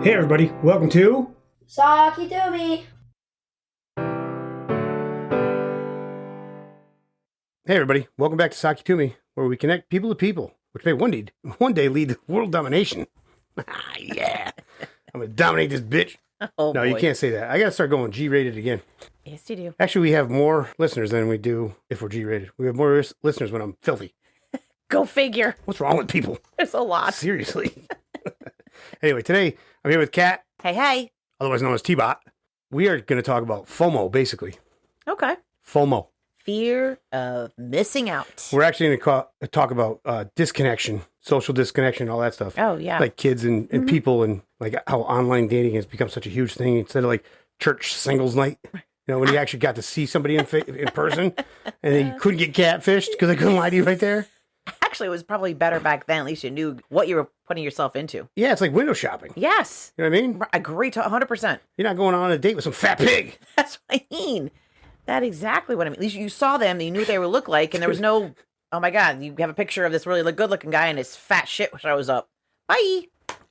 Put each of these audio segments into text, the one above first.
Hey everybody, welcome to Sockeytome. Hey everybody, welcome back to Sockeytome, where we connect people to people, which may one day lead to world domination. Yeah, I'm gonna dominate this bitch. Oh, no, boy. you can't say that. I gotta start going G-rated again. Yes, you do. Actually, we have more listeners than we do if we're G-rated. We have more listeners when I'm filthy. Go figure. What's wrong with people? There's a lot. Seriously. Anyway, today I'm here with Kat, Hey. otherwise known as T-Bot. We are going to talk about FOMO, basically. Okay. FOMO. Fear of missing out. We're actually going to talk about disconnection, social disconnection, all that stuff. Oh, yeah. Like kids and people, and like how online dating has become such a huge thing instead of like church singles night. You know, when you actually got to see somebody in person and then you couldn't get catfished because they couldn't lie to you right there. Actually, it was probably better back then. At least you knew what you were putting yourself into. Yeah, it's like window shopping. Yes. You know what I mean? I agree to 100%. You're not going on a date with some fat pig. That's what I mean. That's exactly what I mean. At least you saw them, you knew what they would look like, and there was no, oh my God, you have a picture of this really good-looking guy, and his fat shit shows up. Bye.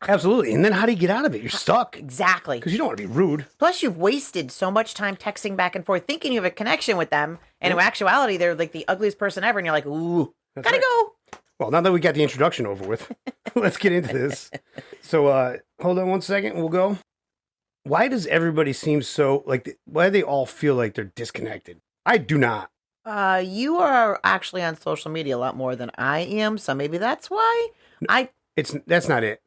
Absolutely. And then how do you get out of it? You're stuck. Exactly. Because you don't want to be rude. Plus, you've wasted so much time texting back and forth, thinking you have a connection with them, and in actuality, they're like the ugliest person ever, and you're like, ooh, That's gotta right. go. Well, now that we got the introduction over with, let's get into this. So, hold on one second. We'll go. Why does everybody seem so why do they all feel like they're disconnected? I do not. You are actually on social media a lot more than I am, so maybe that's why. That's not it.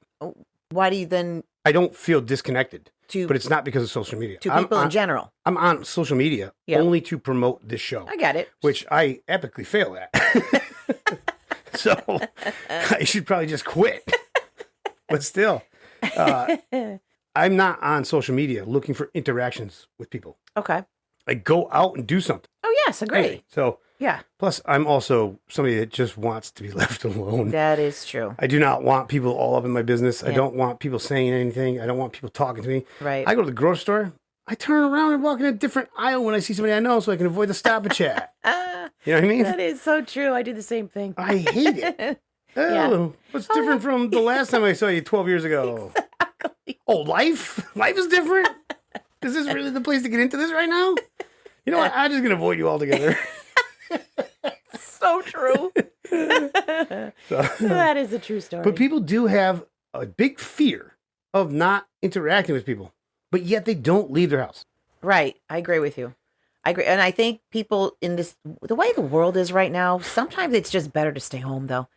Why do you then I don't feel disconnected, to but it's not because of social media. to people in general? I'm on social media Yeah. only to promote this show, I get it. which I epically fail at. So I should probably just quit. But still, I'm not on social media looking for interactions with people. Okay. Like, go out and do something. Oh yes, agree. Anything. So, Yeah, plus, I'm also somebody that just wants to be left alone. that is true. I do not want people all up in my business. I Yeah. don't want people saying anything. I don't want people talking to me. Right. I go to the grocery store. I turn around and walk in a different aisle when I see somebody I know so I can avoid the stop and chat. You know what I mean? That is so true. I do the same thing. I hate it. Oh, Yeah. what's different from the last time I saw you 12 years ago? Exactly. Oh, life? Life is different? Is this really the place to get into this right now? You know what? I'm just going to avoid you altogether. So true. So, That is a true story. but people do have a big fear of not interacting with people, but yet they don't leave their house. Right. I agree with you. I agree. And I think people in the way the world is right now, sometimes it's just better to stay home though.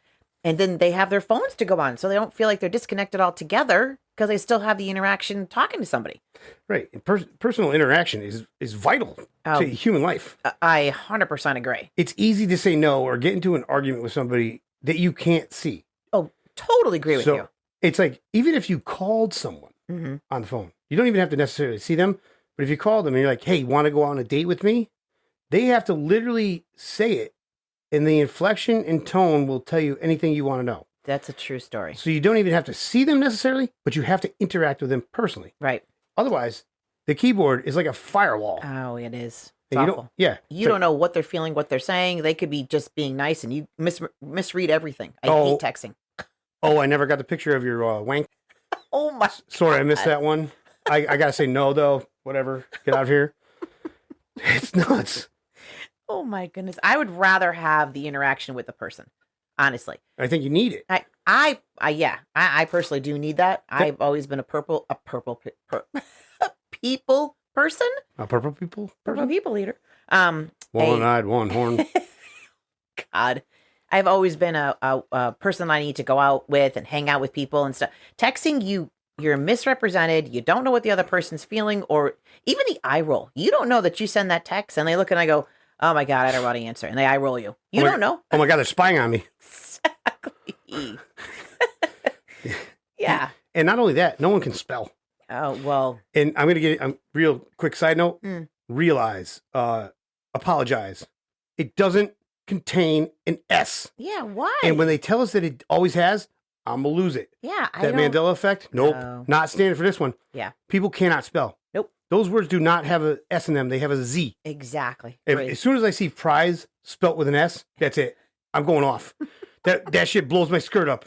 And then they have their phones to go on. So they don't feel like they're disconnected altogether because they still have the interaction talking to somebody. Right. And personal interaction is vital Oh. to human life. I 100% agree. It's easy to say no or get into an argument with somebody that you can't see. Oh, totally agree with So you. it's like, even if you called someone Mm-hmm. on the phone, you don't even have to necessarily see them. But if you call them and you're like, hey, want to go on a date with me? They have to literally say it. And the inflection and tone will tell you anything you want to know. That's a true story. So you don't even have to see them necessarily, but you have to interact with them personally. Right. Otherwise, the keyboard is like a firewall. Oh, it is. It's And you awful. don't, yeah. You don't know what they're feeling, what they're saying. They could be just being nice and you misread everything. I hate texting. Oh, I never got the picture of your wank. Oh my. Sorry, I missed that one. I got to say no, though. Whatever. Get out of here. It's nuts. Oh my goodness. I would rather have the interaction with the person, honestly. I think you need it. I personally do need that. I've always been a people person, A purple people? purple people eater. One-eyed, one horn. God, I've always been a person I need to go out with and hang out with people and stuff. Texting, you're misrepresented. You don't know what the other person's feeling, or even the eye roll. You don't know that you send that text and they look and I go, oh my God, I don't want to answer. And they eye roll you. You don't know. Oh my God, they're spying on me. Exactly. Yeah. And not only that, no one can spell. Oh, well. And I'm going to get a real quick side note. Realize, apologize. It doesn't contain an S. Yeah, why? And when they tell us that it always has, I'm going to lose it. Yeah, I That don't. Mandela effect? Nope. No. Not standing for this one. Yeah. People cannot spell. Nope. Those words do not have an S in them. They have a Z. Exactly. As soon as I see prize spelt with an S, that's it. I'm going off. That shit blows my skirt up.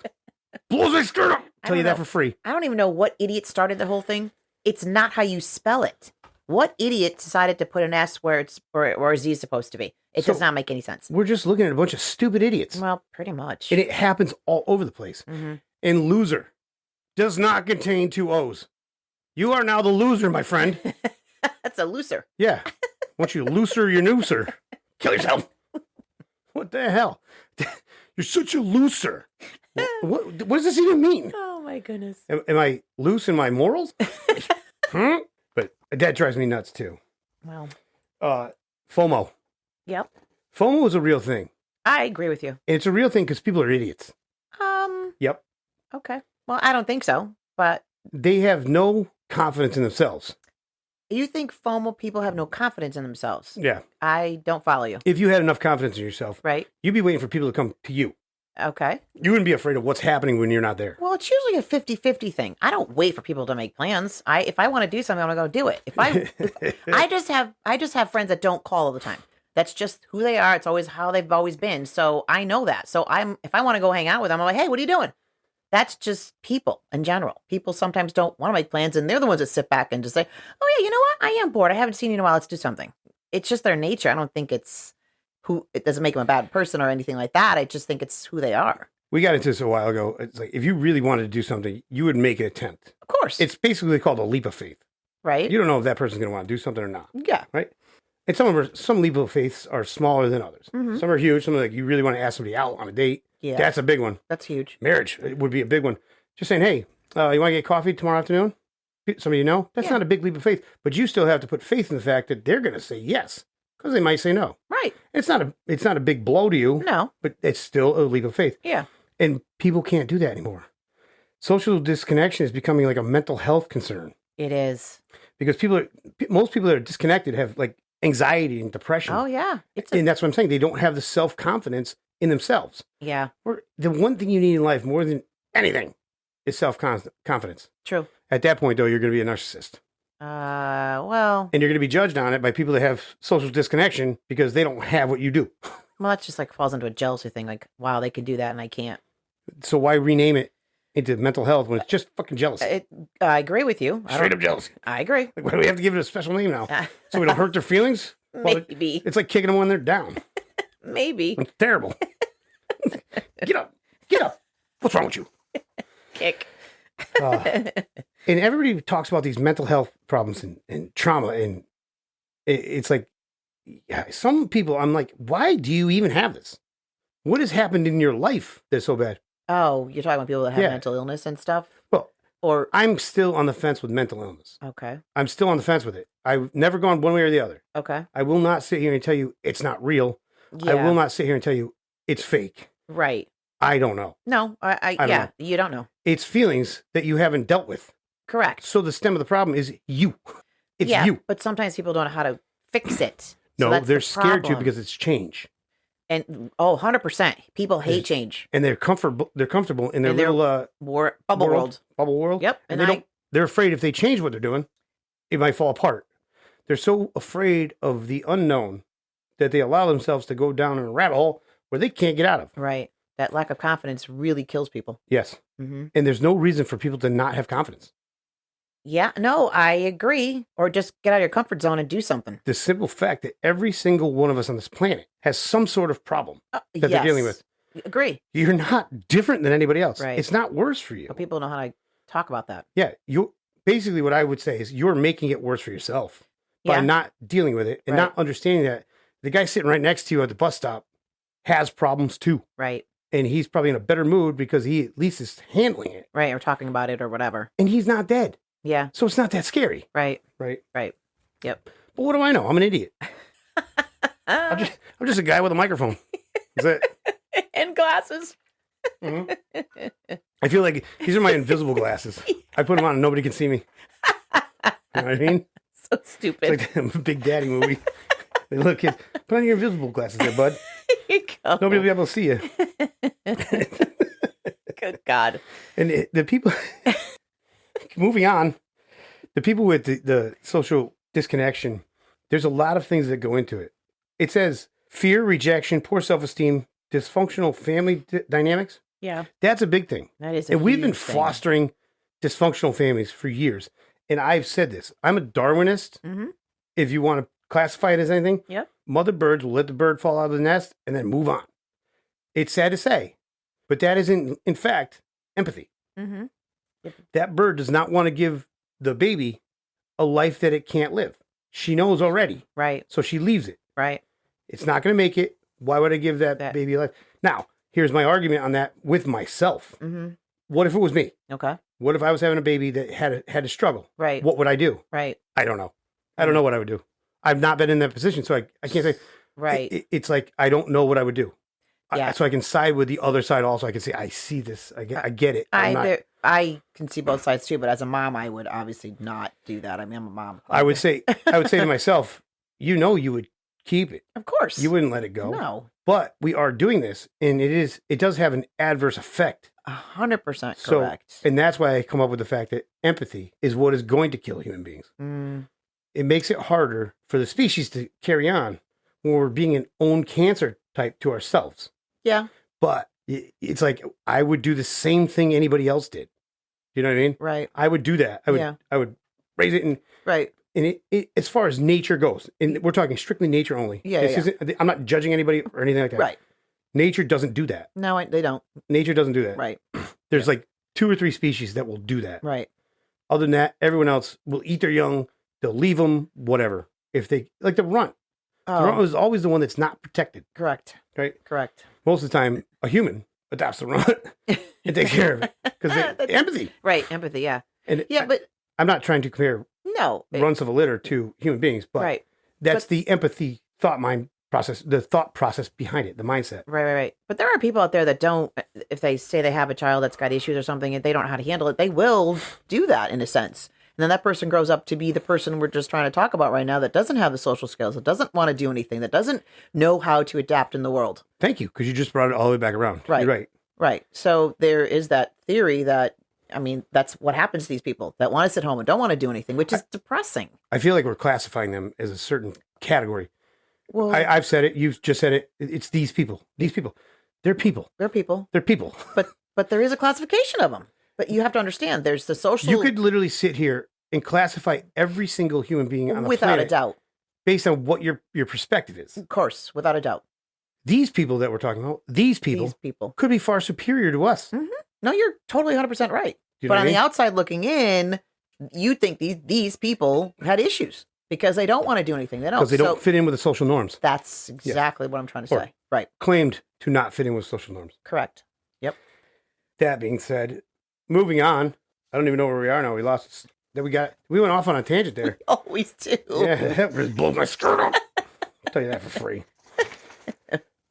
Blows my skirt up. Tell you that for free. I don't even know what idiot started the whole thing. It's not how you spell it. What idiot decided to put an S where it's where a Z is supposed to be? It does not make any sense. We're just looking at a bunch of stupid idiots. Well, pretty much. And it happens all over the place. Mm-hmm. And loser does not contain 2 O's. You are now the loser, my friend. That's a loser. Yeah. Once you looser your nooser, kill yourself. What the hell? You're such a loser. What does this even mean? Oh, my goodness. Am I loose in my morals? But that drives me nuts, too. Well. FOMO. Yep. FOMO is a real thing. I agree with you. And it's a real thing because people are idiots. Yep. Okay. Well, I don't think so, but... They have no confidence in themselves. You think FOMO people have no confidence in themselves? Yeah. I don't follow you. If you had enough confidence in yourself, right, you'd be waiting for people to come to you. Okay. You wouldn't be afraid of what's happening when you're not there. Well, it's usually a 50-50 thing. I don't wait for people to make plans. If I want to do something, I'm going to go do it. I just have friends that don't call all the time. That's just who they are. It's always how they've always been. So I know that. So if I want to go hang out with them, I'm like, hey, what are you doing? That's just people in general. People sometimes don't want to make plans, and they're the ones that sit back and just say, oh, yeah, you know what? I am bored. I haven't seen you in a while. Let's do something. It's just their nature. I don't think it doesn't make them a bad person or anything like that. I just think it's who they are. We got into this a while ago. It's like, if you really wanted to do something, you would make an attempt. Of course. It's basically called a leap of faith. Right. You don't know if that person's going to want to do something or not. Yeah. Right? And some leap of faiths are smaller than others. Mm-hmm. Some are huge. Some are like, you really want to ask somebody out on a date. Yeah. That's a big one. That's huge. Marriage would be a big one. Just saying, hey, you want to get coffee tomorrow afternoon? Somebody you know? That's not a big leap of faith. But you still have to put faith in the fact that they're going to say yes. Because they might say no. Right. It's not a big blow to you. No. But it's still a leap of faith. Yeah. And people can't do that anymore. Social disconnection is becoming like a mental health concern. It is. Because most people that are disconnected have like anxiety and depression. Oh, yeah. And that's what I'm saying. They don't have the self-confidence in themselves. Yeah. The one thing you need in life more than anything is self-confidence. True. At that point, though, you're going to be a narcissist. Well. And you're going to be judged on it by people that have social disconnection because they don't have what you do. Well, that just like falls into a jealousy thing. Like, wow, they could do that and I can't. So why rename it into mental health when it's just fucking jealousy? I agree with you. Straight up jealousy. I agree. Like, why do we have to give it a special name now? So we don't hurt their feelings? Maybe. It's like kicking them when they're down. Maybe. It's terrible. Get up. Get up. What's wrong with you? Kick. And everybody talks about these mental health problems and trauma. And it's like, some people, I'm like, why do you even have this? What has happened in your life that's so bad? Oh, you're talking about people that have mental illness and stuff? Well, or I'm still on the fence with mental illness. Okay. I'm still on the fence with it. I've never gone one way or the other. Okay. I will not sit here and tell you it's not real. Yeah. I will not sit here and tell you it's fake. Right. I don't know. No, I don't know. You don't know. It's feelings that you haven't dealt with. Correct. So the stem of the problem is you. It's you. But sometimes people don't know how to fix it. No, they're scared to because it's change. And 100%. People hate change. And they're comfortable in their little bubble world. Bubble world. Yep. And they're afraid if they change what they're doing, it might fall apart. They're so afraid of the unknown that they allow themselves to go down in a rabbit hole where they can't get out of. Right. That lack of confidence really kills people. Yes. Mm-hmm. And there's no reason for people to not have confidence. Yeah, no, I agree. Or just get out of your comfort zone and do something. The simple fact that every single one of us on this planet has some sort of problem that they're dealing with. Agree. You're not different than anybody else. Right. It's not worse for you. But people know how to talk about that. Yeah. Basically what I would say is you're making it worse for yourself by not dealing with it and not understanding that the guy sitting right next to you at the bus stop has problems too. Right. And he's probably in a better mood because he at least is handling it. Right. Or talking about it or whatever. And he's not dead. Yeah. So it's not that scary. Right. Right. Right. Yep. But what do I know? I'm an idiot. I'm just a guy with a microphone. That's it. And glasses. Mm-hmm. I feel like these are my invisible glasses. I put them on and nobody can see me. You know what I mean? So stupid. It's like the Big Daddy movie. They look, kids, put on your invisible glasses there, bud. There you go. Nobody will be able to see you. Good God. And the people, moving on, the people with the social disconnection, there's a lot of things that go into it. It says fear, rejection, poor self-esteem, dysfunctional family dynamics, Yeah. That's a big thing. That is a And we've been huge thing. fostering dysfunctional families for years. And I've said this. I'm a Darwinist. Mm-hmm. If you want to classify it as anything, Yep. mother birds will let the bird fall out of the nest and then move on. It's sad to say, but that is in fact empathy. Mm-hmm. That bird does not want to give the baby a life that it can't live. She knows already. Right. So she leaves it. Right. It's not going to make it. Why would I give that baby a life? Now, here's my argument on that with myself. Mm-hmm. What if it was me? Okay. What if I was having a baby that had to struggle? Right. What would I do? Right. I don't know. I don't know what I would do. I've not been in that position, so I can't say. Right. It's like I don't know what I would do. Yeah. So I can side with the other side also. I can say, I see this. I get it. I can see both sides too, but as a mom, I would obviously not do that. I mean, I'm a mom. I would say to myself, you would keep it. Of course. You wouldn't let it go. No. But we are doing this, and it does have an adverse effect. 100% correct. And that's why I come up with the fact that empathy is what is going to kill human beings. Mm. It makes it harder for the species to carry on when we're being an own cancer type to ourselves. Yeah. But it's like I would do the same thing anybody else did. You know what I mean? Right. I would do that. I would raise it and right. And it as far as nature goes, and we're talking strictly nature only. Yeah. Isn't, I'm not judging anybody or anything like that. Right. Nature doesn't do that. No, they don't. Nature doesn't do that. Right. There's like 2 or 3 species that will do that. Right. Other than that, everyone else will eat their young. They'll leave them, whatever. If they like the runt. Oh. The runt is always the one that's not protected. Correct. Right. Correct. Most of the time, a human adopts the runt and takes care of it because empathy. Right. Empathy. Yeah. And but I'm not trying to compare runts of a litter to human beings, but that's the empathy the thought process behind it, the mindset. Right. But there are people out there that don't, if they say they have a child that's got issues or something and they don't know how to handle it, they will do that in a sense. And then that person grows up to be the person we're just trying to talk about right now that doesn't have the social skills, that doesn't want to do anything, that doesn't know how to adapt in the world. Thank you, because you just brought it all the way back around. Right. You're right. Right. So there is that theory that, I mean, that's what happens to these people that want to sit home and don't want to do anything, which is depressing. I feel like we're classifying them as a certain category. Well, I've said it. You've just said it. It's these people. These people. They're people. They're people. They're people. But there is a classification of them. But you have to understand, there's the social. You could literally sit here and classify every single human being on the without planet a doubt, based on what your perspective is. Of course, without a doubt. These people that we're talking about, these people could be far superior to us. Mm-hmm. No, you're totally 100% right. You know but on the outside looking in, you think these people had issues because they don't want to do anything. They don't. Because they don't fit in with the social norms. That's exactly what I'm trying to say. Right. Claimed to not fit in with social norms. Correct. Yep. That being said, moving on. I don't even know where we are now. We lost. We went off on a tangent there. We always do. Yeah, that just blows my skirt up. I'll tell you that for free.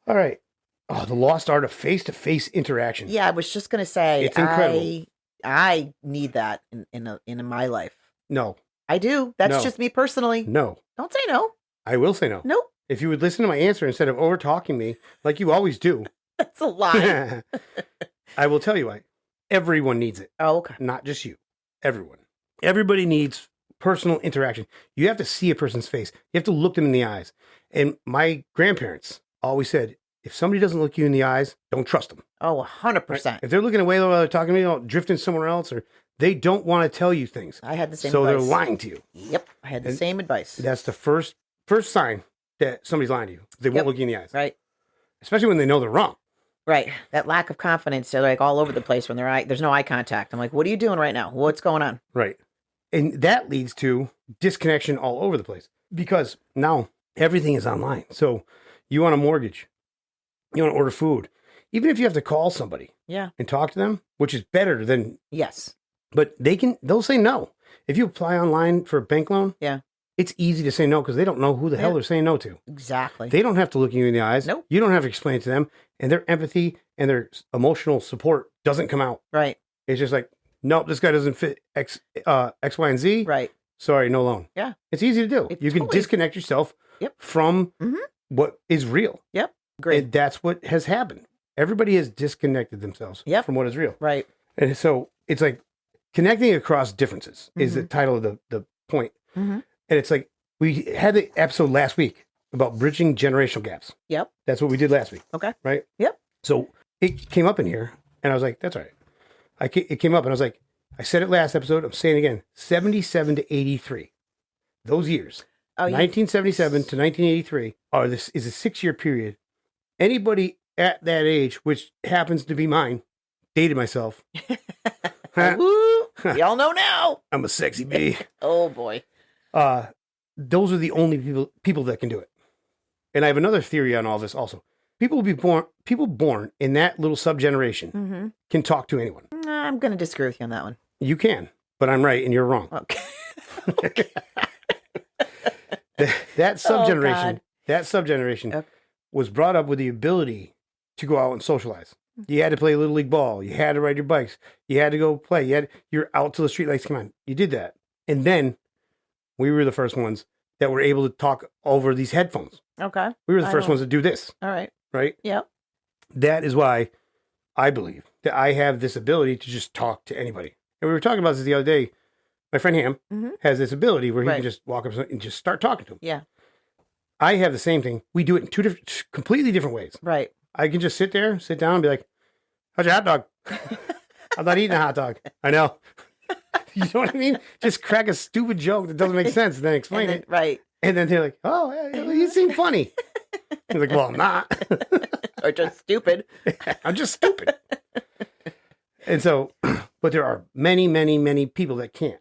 All right. Oh, the lost art of face-to-face interaction. Yeah, I was just gonna say, it's incredible. I need that in my life. No, I do. That's just me personally. No, don't say no. I will say no. Nope. If you would listen to my answer instead of over talking me like you always do. That's a lie. I will tell you why. Everyone needs it. Oh, okay. Not just you. Everyone. Everybody needs personal interaction. You have to see a person's face. You have to look them in the eyes. And my grandparents always said, if somebody doesn't look you in the eyes, don't trust them. Oh, 100%. Right? If they're looking away while they're talking to me, drifting somewhere else, or they don't want to tell you things. I had the same advice. They're lying to you. Yep. I had the same advice. That's the first sign that somebody's lying to you. They won't look you in the eyes. Right. Especially when they know they're wrong. Right. That lack of confidence. They're like all over the place when there's no eye contact. I'm like, what are you doing right now? What's going on? Right. And that leads to disconnection all over the place because now everything is online. So you want a mortgage, you want to order food, even if you have to call somebody and talk to them, which is better than. Yes. But they'll say no. If you apply online for a bank loan, it's easy to say no because they don't know who the hell they're saying no to. Exactly. They don't have to look you in the eyes. Nope. You don't have to explain it to them. And their empathy and their emotional support doesn't come out. Right. It's just like, nope, this guy doesn't fit X, Y, and Z. Right. Sorry, no loan. Yeah. It's easy to do. You can disconnect yourself from what is real. Yep. Great. And that's what has happened. Everybody has disconnected themselves from what is real. Right. And so it's like connecting across differences is the title of the point. Mm-hmm. And it's like we had the episode last week about bridging generational gaps. Yep. That's what we did last week. Okay. Right? Yep. So it came up in here And I was like, that's all right. It came up and I was like, I said it last episode. I'm saying it again. 77 to 83. Those years. Oh, 1977 to 1983 is a 6-year period. Anybody at that age, which happens to be mine, dated myself. Y'all know now. I'm a sexy bee. Oh boy. Those are the only people that can do it. And I have another theory on all this also. People born in that little subgeneration can talk to anyone. I'm going to disagree with you on that one. You can, but I'm right and you're wrong. Okay. that subgeneration was brought up with the ability to go out and socialize. You had to play Little League ball. You had to ride your bikes. You had to go play. You're out till the streetlights come on. You did that. And then we were the first ones that were able to talk over these headphones. Okay. We were the first ones to do this. All right. Right? Yep. That is why I believe that I have this ability to just talk to anybody. And we were talking about this the other day. My friend Ham has this ability where he can just walk up and just start talking to him. Yeah. I have the same thing. We do it in completely different ways. Right. I can just sit down and be like, how's your hot dog? I'm not eating a hot dog. I know. You know what I mean? Just crack a stupid joke that doesn't make sense and then explain it. Right. And then they're like, oh, yeah, you seem funny. You're like, well, I'm not. Or just stupid. I'm just stupid. And so, but there are many, many, many people that can't.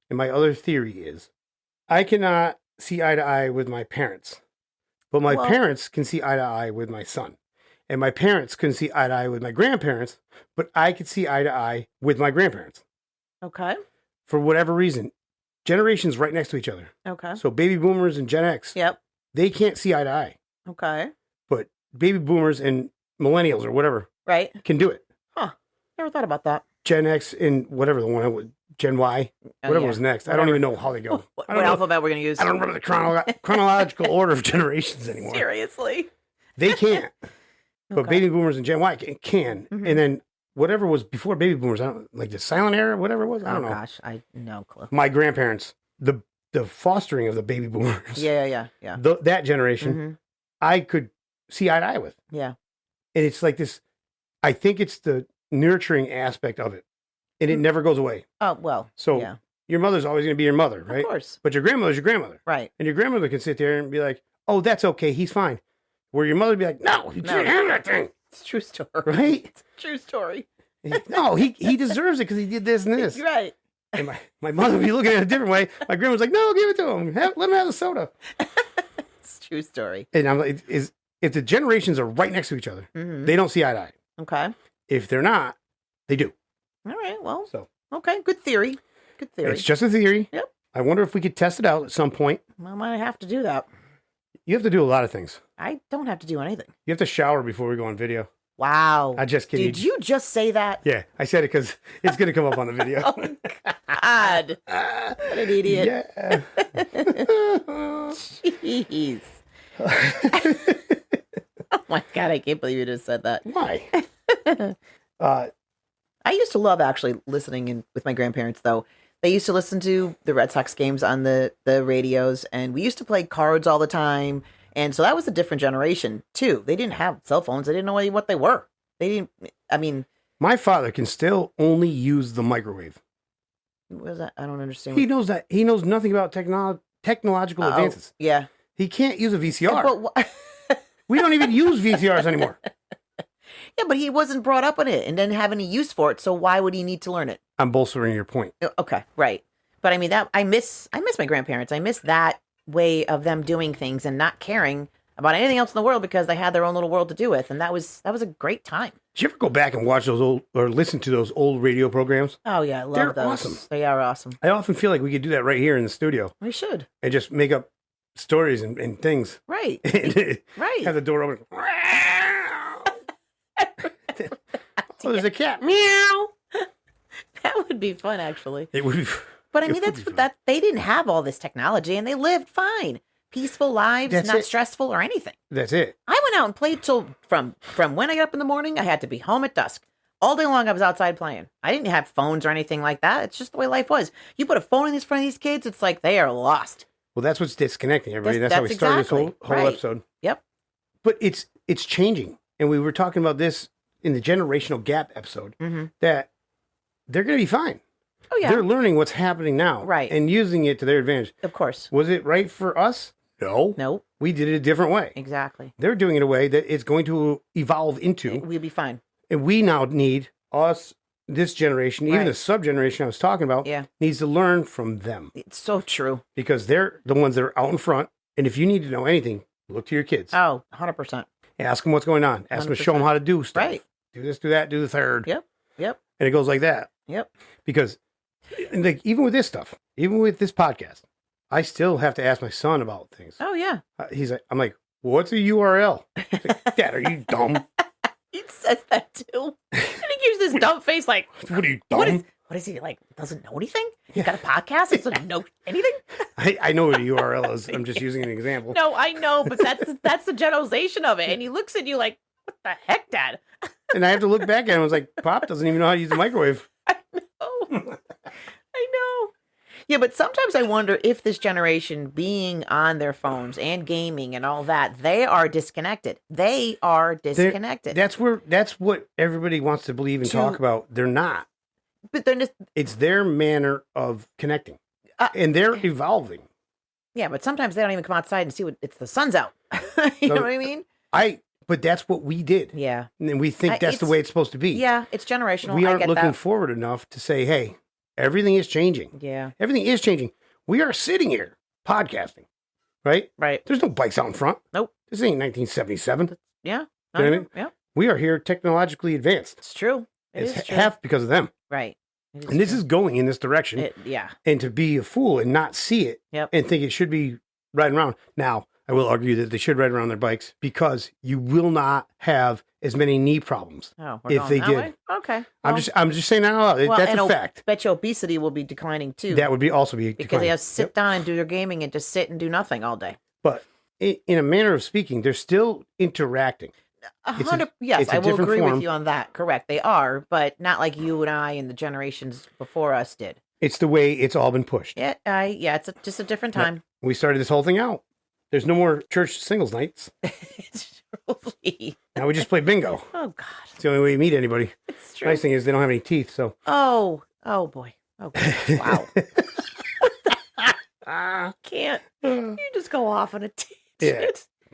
And my other theory is I cannot see eye to eye with my parents, but my parents can see eye to eye with my son. And my parents couldn't see eye to eye with my grandparents, but I could see eye to eye with my grandparents. Okay. For whatever reason, generations right next to each other. Okay. So baby boomers and Gen X, they can't see eye to eye. Okay. But baby boomers and millennials or whatever can do it. Huh. Never thought about that. Gen X and whatever the one, Gen Y, whatever was next. Whatever. I don't even know how they go. What alphabet we're going to use? I don't remember the chronological order of generations anymore. Seriously. They can't. But baby boomers and Gen Y can. And then whatever was before baby boomers, I don't like the silent era, whatever it was. I don't know. Gosh, I no clue. My grandparents, the fostering of the baby boomers. Yeah. That generation, I could see eye to eye with. Yeah. And it's like this, I think it's the nurturing aspect of it. And it never goes away. Oh, well. So your mother's always going to be your mother, right? Of course. But your grandmother's your grandmother. Right. And your grandmother can sit there and be like, oh, that's okay. He's fine. Where your mother would be like, no, you can't have that thing. It's a true story. Right? It's a true story. No, he deserves it because he did this and this. Right. And my mother would be looking at it a different way. My grandma's like, no, give it to him. Let him have the soda. It's a true story. And I'm like, if the generations are right next to each other, they don't see eye to eye. Okay. If they're not, they do. All right. Well, so okay. Good theory. Good theory. It's just a theory. Yep. I wonder if we could test it out at some point. I might have to do that. You have to do a lot of things. I don't have to do anything. You have to shower before we go on video. Wow. I just kidding. Did you just say that? Yeah, I said it because it's going to come up on the video. Oh, God. What an idiot. Yeah. Jeez. Oh, my God. I can't believe you just said that. Why? I used to love actually listening with my grandparents, though. They used to listen to the Red Sox games on the radios, and we used to play cards all the time. And so that was a different generation, too. They didn't have cell phones. They didn't know what they were. They didn't, I mean... My father can still only use the microwave. What is that? I don't understand. He knows that. He knows nothing about technological advances. Yeah. He can't use a VCR. But we don't even use VCRs anymore. Yeah, but he wasn't brought up on it and didn't have any use for it, so why would he need to learn it? I'm bolstering your point. Okay, right. But I mean, that I miss my grandparents. I miss that way of them doing things and not caring about anything else in the world because they had their own little world to do with, and that was a great time. Did you ever go back and watch those old or listen to those old radio programs? Oh yeah, I love They're those. awesome. They are awesome. I often feel like we could do that right here in the studio. We should. And just make up stories and things. Right. Right. Have the door open. Oh, there's a cat. Meow. That would be fun, actually. It would be. But I mean, they didn't have all this technology, and they lived fine, peaceful lives, not stressful or anything. That's it. I went out and played till from when I got up in the morning. I had to be home at dusk. All day long, I was outside playing. I didn't have phones or anything like that. It's just the way life was. You put a phone in front of these kids, it's like they are lost. Well, that's what's disconnecting everybody. That's how we started this whole episode. Yep. But it's changing, and we were talking about this in the generational gap episode Mm-hmm. that they're going to be fine. Oh, yeah. They're learning what's happening now. Right. And using it to their advantage. Of course. Was it right for us? No. Nope. We did it a different way. Exactly. They're doing it a way that it's going to evolve into. We'll be fine. And we now need us, this generation, even Right. the sub-generation I was talking about, Yeah. needs to learn from them. It's so true. Because they're the ones that are out in front. And if you need to know anything, look to your kids. Oh, 100%. Ask them what's going on. Ask them to show them how to do stuff. Right. Do this, do that, do the third. Yep. Yep. And it goes like that. Yep. Because and like even with this stuff, even with this podcast, I still have to ask my son about things. Oh, yeah. He's like, I'm like, what's a URL? Like, Dad, are you dumb? He says that too. And he gives this dumb face like, What are you dumb? what is he like? Doesn't know anything? He got a podcast? He doesn't know anything? I know what a URL is. I'm just using an example. No, I know, but that's the generalization of it. And he looks at you like, what the heck, Dad? And I have to look back at him. I was like, Pop doesn't even know how to use a microwave. I know. Yeah, but sometimes I wonder if this generation being on their phones and gaming and all that, they are disconnected. They are disconnected. That's what everybody wants to believe and talk about. They're not. But they're just, It's their manner of connecting. And they're evolving. yeah, but sometimes they don't even come outside and see what it's the sun's out. You know what I mean? But that's what we did. Yeah. And we think that's the way it's supposed to be. Yeah, it's generational. We I aren't get looking that. forward enough to say, hey, everything is changing. Yeah. Everything is changing. We are sitting here podcasting, right? Right. There's no bikes out in front. Nope. This ain't 1977. Yeah. You know what I mean? Yeah. We are here technologically advanced. It's true. It's It's true. half because of them. Right. And this is going in this direction. Yeah. And to be a fool and not see it Yep. and think it should be riding around. Now, I will argue that they should ride around their bikes because you will not have as many knee problems. Oh, we're if going they that did. way? Okay. I'm just saying that out loud. That's a fact. Bet you obesity will be declining too. That would be also be because declining. they have to sit down and do their gaming and just sit and do nothing all day. But in a manner of speaking, they're still interacting. Yes, it's a I will different agree form. with you on that. Correct. They are, but not like you and I and the generations before us did. It's the way it's all been pushed. Yeah, it's just a different time. We started this whole thing out. There's no more church singles nights. It's truly. Now we just play bingo. Oh God, It's the only way you meet anybody. it's true. Nice thing is they don't have any teeth, so. Oh boy. Oh wow. Can't you just go off on a tangent? Yeah.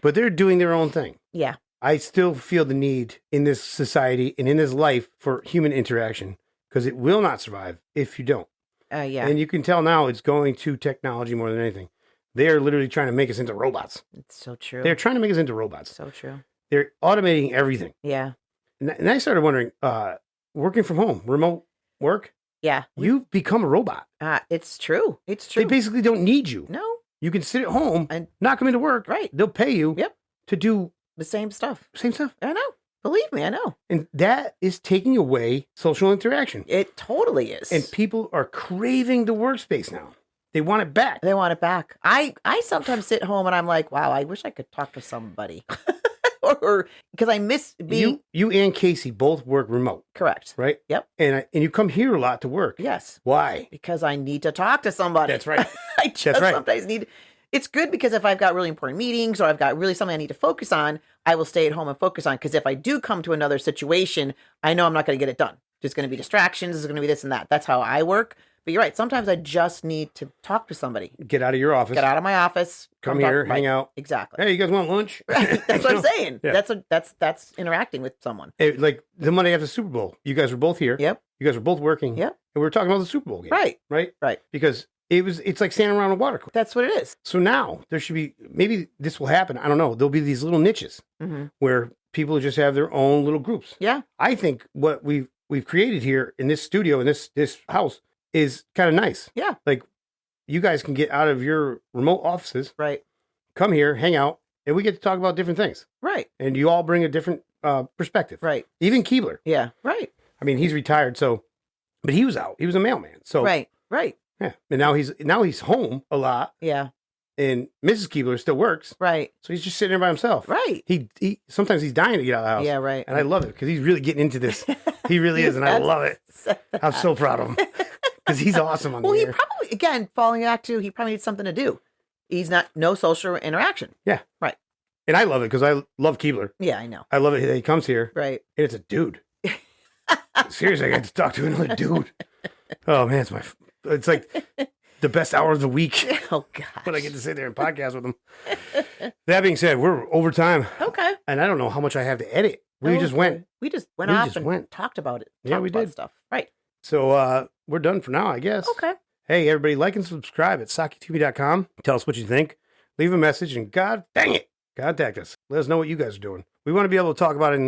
But they're doing their own thing. Yeah. I still feel the need in this society and in this life for human interaction because it will not survive if you don't. Yeah. And you can tell now it's going to technology more than anything. They are literally trying to make us into robots. It's so true. They're trying to make us into robots. So true. They're automating everything. Yeah. And I started wondering, working from home, remote work, Yeah. you've become a robot. It's true. It's true. They basically don't need you. No. You can sit at home And- not come into work. Right. They'll pay you Yep. to do The same stuff. same stuff. I know. Believe me, I know. And that is taking away social interaction. It totally is. And people are craving the workspace now. They want it back. They want it back. I sometimes sit home and I'm like, wow, I wish I could talk to somebody. or because I miss being You and Casey both work remote, correct. right? Yep. And you come here a lot to work. Yes. Why? Because I need to talk to somebody. That's right. I just sometimes need. It's good because if I've got really important meetings or I've got really something I need to focus on, I will stay at home and focus on. Because if I do come to another situation, I know I'm not going to get it done. There's going to be distractions. There's going to be this and that. That's how I work. But you're right. Sometimes I just need to talk to somebody. Get out of your office. Get out of my office. Come talk- here, right. hang out. Exactly. Hey, you guys want lunch? Right. That's what I'm saying. Yeah. That's interacting with someone. Like the Monday after the Super Bowl, you guys were both here. Yep. You guys were both working. Yep. And we were talking about the Super Bowl game. Right. Right? Right. Because it's like standing around a water cooler. That's what it is. So now there should be, maybe this will happen. I don't know. There'll be these little niches Mm-hmm. where people just have their own little groups. Yeah. I think what we've created here in this studio, in this house, is kind of nice. Yeah. Like you guys can get out of your remote offices, Right. come here, hang out, and we get to talk about different things. Right. And you all bring a different perspective. Right. Even Keebler. Yeah. Right. I mean, he's retired, but he was out. He was a mailman. So Right. Right. yeah. And now he's home a lot, Yeah. and Mrs. Keebler still works. Right. So he's just sitting there by himself. Right. He sometimes he's dying to get out of the house. Yeah. Right. And I love it because he's really getting into this. He really is, and I love it. I'm so proud of him because he's awesome on Well, the he air. probably, again, falling back to, he probably needs something to do. He's no social interaction. Yeah. Right. And I love it because I love Keebler. Yeah, I know. I love it that he comes here, Right. and it's a dude. Seriously, I got to talk to another dude. Oh man, it's like the best hour of the week Oh gosh. when I get to sit there and podcast with them. That being said, we're over time. Okay. And I don't know how much I have to edit. We just went. We just went We off just and went. talked about it. Yeah, Talked we about did. stuff. Right. So we're done for now, I guess. Okay. Hey, everybody, like and subscribe at Sockeytome.com. Tell us what you think. Leave a message, and God dang it, contact us. Let us know what you guys are doing. We want to be able to talk about it on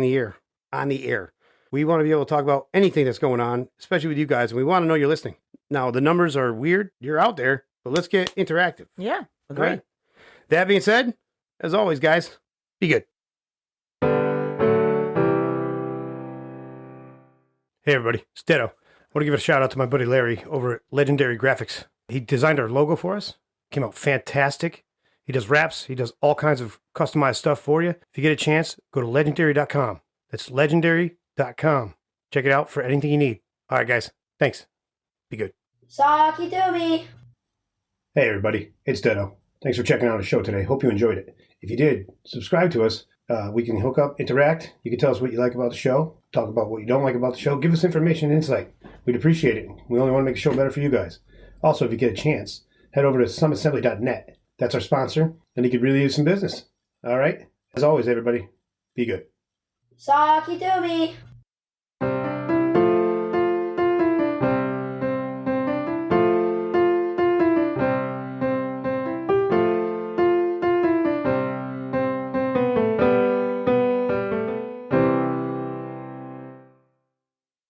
the air. We want to be able to talk about anything that's going on, especially with you guys, and we want to know you're listening. Now, the numbers are weird. You're out there, but let's get interactive. Yeah. Agree. Right? That being said, as always, guys, be good. Hey, everybody, it's Ditto. I want to give a shout out to my buddy Larry over at Legendary Graphics. He designed our logo for us. Came out fantastic. He does wraps. He does all kinds of customized stuff for you. If you get a chance, go to legendary.com. That's legendary.com. Check it out for anything you need. All right, guys. Thanks. Be good. Sockeytome. Hey, everybody. It's Ditto. Thanks for checking out the show today. Hope you enjoyed it. If you did, subscribe to us. We can hook up, interact. You can tell us what you like about the show. Talk about what you don't like about the show. Give us information and insight. We'd appreciate it. We only want to make the show better for you guys. Also, if you get a chance, head over to summitassembly.net. That's our sponsor, and he could really use some business. All right? As always, everybody, be good. Sockeytome.